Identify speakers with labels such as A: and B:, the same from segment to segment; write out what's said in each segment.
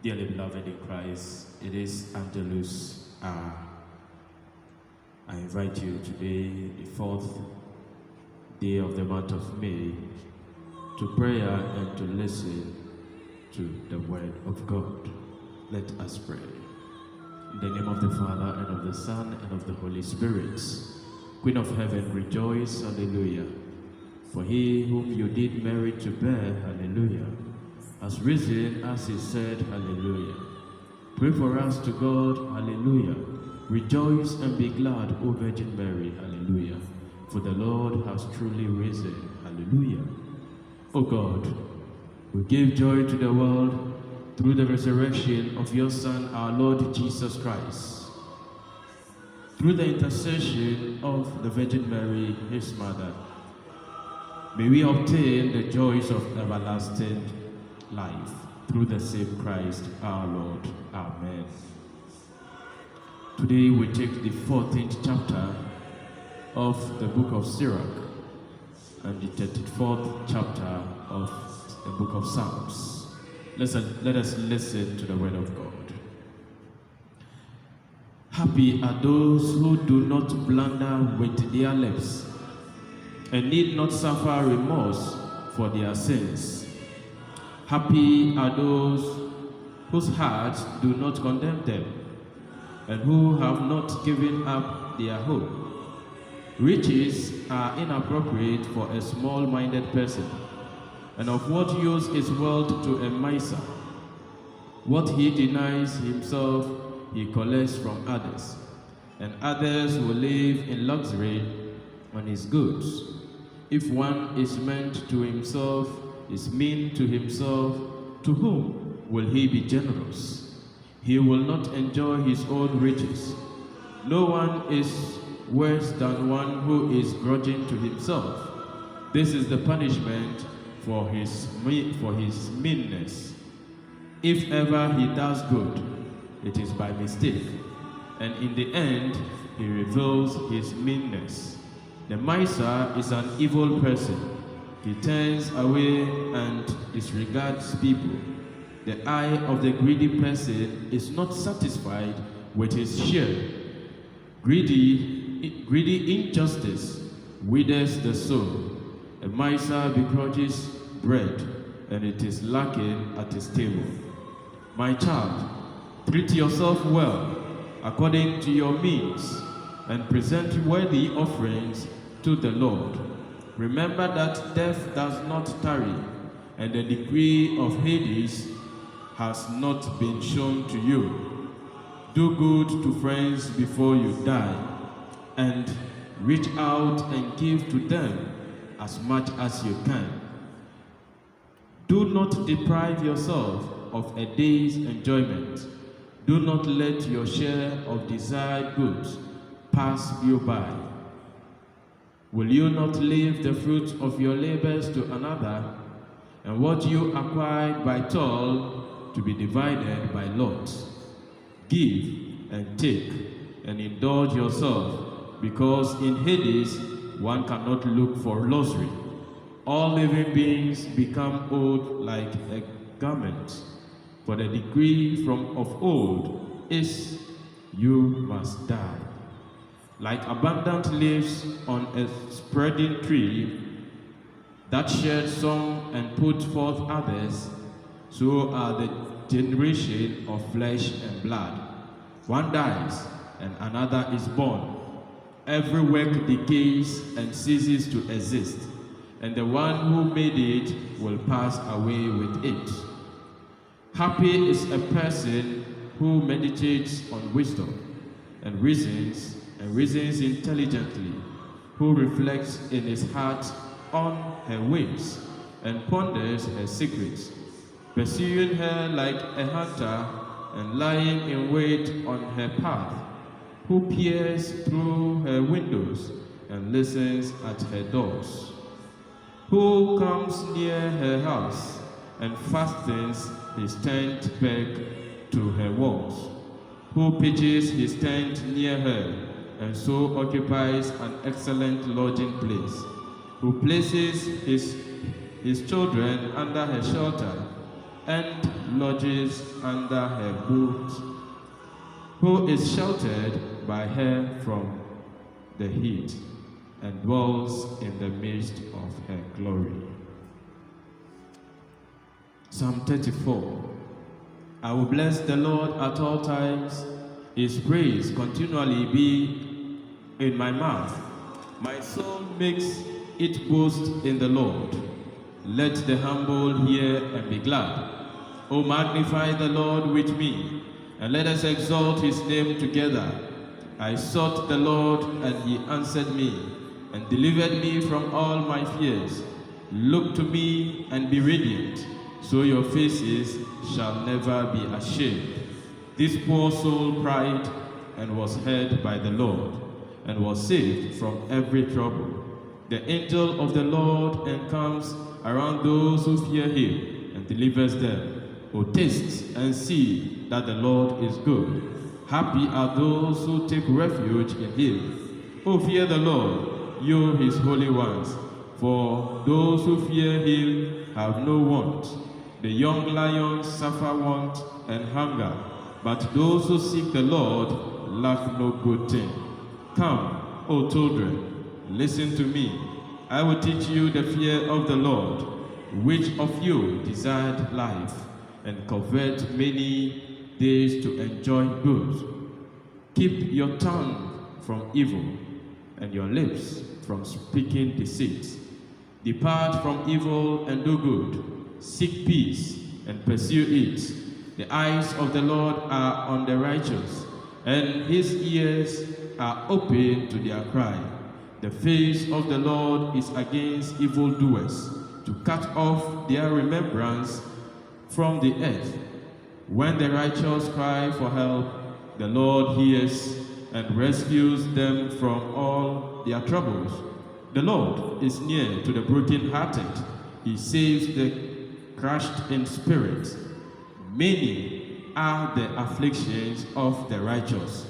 A: Dearly beloved in Christ, it is Angelus. I invite you today, the 4th day of the month of May, to prayer and to listen to the Word of God. Let us pray. In the name of the Father, and of the Son, and of the Holy Spirit. Queen of heaven, rejoice, hallelujah. For he whom you did merit to bear, hallelujah, has risen as he said, hallelujah. Pray for us to God, hallelujah. Rejoice and be glad, O Virgin Mary, hallelujah. For the Lord has truly risen, hallelujah. O God, we give joy to the world through the resurrection of your Son, our Lord Jesus Christ. Through the intercession of the Virgin Mary, his mother, may we obtain the joys of everlasting life through the same Christ our Lord. Amen. Today we take the 14th chapter of the book of Sirach and the 34th chapter of the book of Psalms. Let us listen to the word of God. Happy are those who do not blunder with their lips and need not suffer remorse for their sins. Happy are those whose hearts do not condemn them, and who have not given up their hope. Riches are inappropriate for a small-minded person, and of what use is wealth to a miser? What he denies himself, he collects from others, and others will live in luxury on his goods. If one is meant to himself, is mean to himself, to whom will he be generous? He will not enjoy his own riches. No one is worse than one who is grudging to himself. This is the punishment for his meanness. If ever he does good, it is by mistake, and in the end he reveals his meanness. The miser is an evil person. He turns away and disregards people. The eye of the greedy person is not satisfied with his share. Greedy injustice withers the soul. A miser begrudges bread, and it is lacking at his table. My child, treat yourself well, according to your means, and present worthy offerings to the Lord. Remember that death does not tarry, and the decree of Hades has not been shown to you. Do good to friends before you die, and reach out and give to them as much as you can. Do not deprive yourself of a day's enjoyment. Do not let your share of desired goods pass you by. Will you not leave the fruit of your labors to another, and what you acquired by toil to be divided by lot? Give and take, and indulge yourself, because in Hades one cannot look for luxury. All living beings become old like a garment, for the decree from of old is, you must die. Like abundant leaves on a spreading tree that shed some and put forth others, so are the generation of flesh and blood. One dies and another is born. Every work decays and ceases to exist, and the one who made it will pass away with it. Happy is a person who meditates on wisdom and reasons intelligently, who reflects in his heart on her ways and ponders her secrets, pursuing her like a hunter and lying in wait on her path, who peers through her windows and listens at her doors, who comes near her house and fastens his tent peg to her walls, who pitches his tent near her and so occupies an excellent lodging place, who places his children under her shelter, and lodges under her booth, who is sheltered by her from the heat, and dwells in the midst of her glory. Psalm 34. I will bless the Lord at all times. His praise continually be in my mouth. My soul makes it boast in the Lord. Let the humble hear and be glad. O magnify the Lord with me, and let us exalt his name together. I sought the Lord, and he answered me, and delivered me from all my fears. Look to me and be radiant, so your faces shall never be ashamed. This poor soul cried and was heard by the Lord, and was saved from every trouble. The angel of the Lord encamps around those who fear him, and delivers them. O taste and see that the Lord is good. Happy are those who take refuge in him. O fear the Lord, you his holy ones, for those who fear him have no want. The young lions suffer want and hunger, but those who seek the Lord lack no good thing. Come, O children, listen to me. I will teach you the fear of the Lord. Which of you desired life and covet many days to enjoy good? Keep your tongue from evil and your lips from speaking deceit. Depart from evil and do good. Seek peace and pursue it. The eyes of the Lord are on the righteous, and his ears are open to their cry. The face of the Lord is against evildoers, to cut off their remembrance from the earth. When the righteous cry for help, the Lord hears and rescues them from all their troubles. The Lord is near to the brokenhearted. He saves the crushed in spirit. Many are the afflictions of the righteous,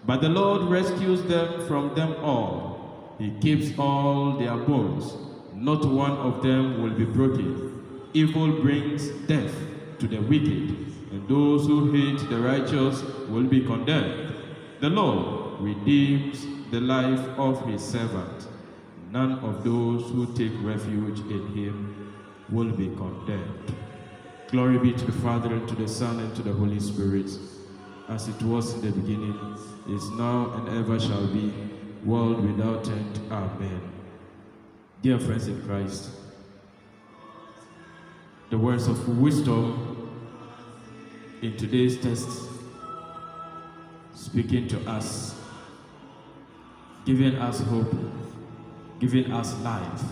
A: but the Lord rescues them from them all. He keeps all their bones. Not one of them will be broken. Evil brings death to the wicked, and those who hate the righteous will be condemned. The Lord redeems the life of his servant. None of those who take refuge in him will be condemned. Glory be to the Father, and to the Son, and to the Holy Spirit, as it was in the beginning, is now, and ever shall be, world without end. Amen. Dear friends in Christ, the words of wisdom in today's text, speaking to us, giving us hope, giving us life.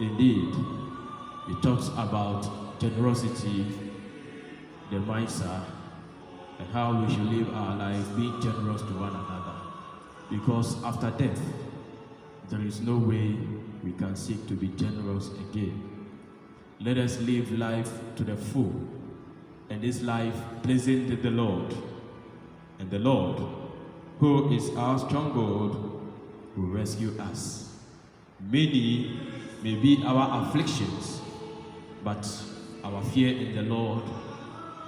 A: Indeed, it talks about generosity, the Misa, and how we should live our life being generous to one another. Because after death, there is no way we can seek to be generous again. Let us live life to the full, and this life pleasing to the Lord. And the Lord, who is our stronghold, will rescue us. Many may be our afflictions, but our fear in the Lord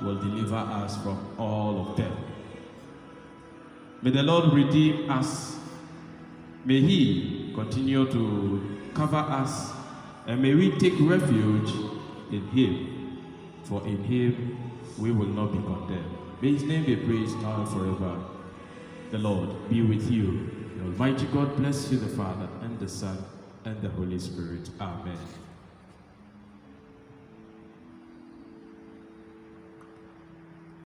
A: will deliver us from all of them. May the Lord redeem us. May he continue to cover us, and may we take refuge in him, for in him we will not be condemned. May his name be praised now and forever. The Lord be with you. The Almighty God bless you, the Father, and the Son, and the Holy Spirit. Amen.